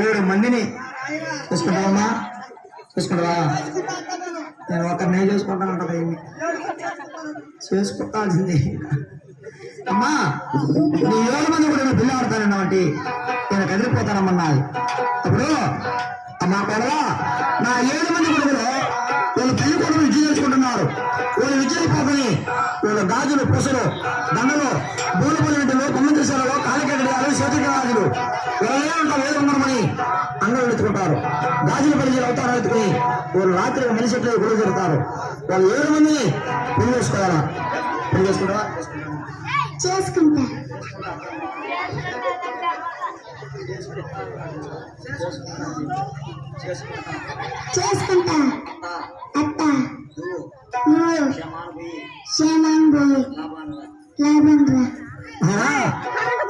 7 మందిని చూసుకుంటావమ్మా? చూసుకుంటావా? నేను ఒకరినే చూసుకుంటాను అంటది చూసుకుంటాల్సింది. అమ్మా నీ 7 మంది కూడా నేను పెళ్లి ఆడతానన్నావంటి నేను కదిలిపోతానమ్మన్నది. అప్పుడు అమ్మా కొడలా నా 7 మంది కొడుకులు వీళ్ళు పెళ్లి కొడుకు విద్య చేసుకుంటున్నారు. వీళ్ళు విద్యలు పోకని వీళ్ళు గాజులు పుసలు దండలు బూలు పొలింటిలో కొమ్మంచేశాలలో కాలికెడ్డాలు చేతికి గాజులు వీళ్ళే ఉంటారు వేరుకున్నారని అంగలు ఎత్తుకుంటారు. గాజులు పరిచయం అవుతారు ఎత్తుకుని వీళ్ళు రాత్రి మనిషి ఎట్లా గుడి జరుగుతారు. వాళ్ళు 7 మందిని పెళ్లి చేసుకోవాలా? పెళ్లి చేసుకుంటావా? చేసుకుంటా. చేసుకుంటా అత్త నువ్వు క్షేమాన్ పోయి లాభంగా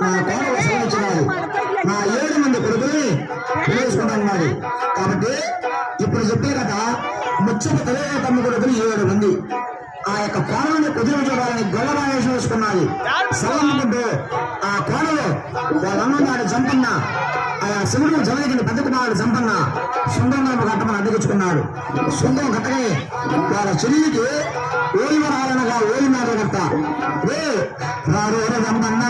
నా కోడలు సంవత్సరాలు నా 7 మంది కొడుకుని పిలుచుకుంటున్నది. కాబట్టి ఇప్పుడు చెప్పే కదా ముచ్చట తెలియని తమ్మి కొడుకులు 7 మంది. ఆ యొక్క కోణాన్ని కుదిరి చూడాలని గొల్లబాయేసి వేసుకున్నది. సల్లమ్ముకుంటూ ఆ కోణలు వాళ్ళన్నవాడు చంపన్న ఆ శివుడు జలగిన పెద్ద కుమారుడు చంపన్న సుందరం కట్టమని అడ్డగించుకున్నాడు. సుందరం కట్టని వాళ్ళ చెల్లికి ఓలిమ రాలనగా ఓలిమారు కట్ట రారు చంపన్న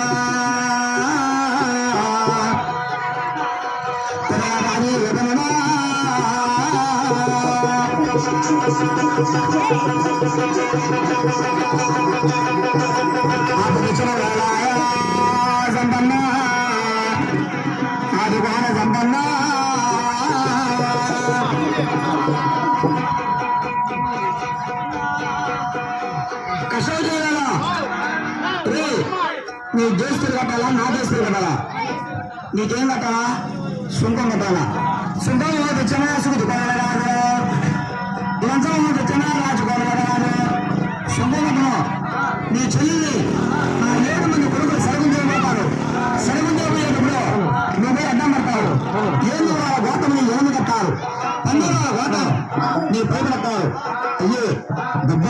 సంపన్న అది బాణ సంపన్న కష్టం చేయాలా? నీ దోస్తులు కట్టాలా? నా దోస్తులు కట్టాలా? నీకేం కట్టాలా? సుంకం కట్టాలా? సుంకం తెచ్చిన సుఖ లంచం తెచ్చిన రాజుకోవాలి. సుంకం కట్టను. నీ చెల్లిని నా 7 మంది కొడుకులు సరిగుంజలు పోతారు. సరిగుంజలు పోయేటప్పుడు నువ్వే అడ్డం పడతావు. ఏమి వాళ్ళ గోతం నీ 8 కట్టారు. 12 గోతం నీ పైపు కట్టారు. అయ్యే డబ్బులు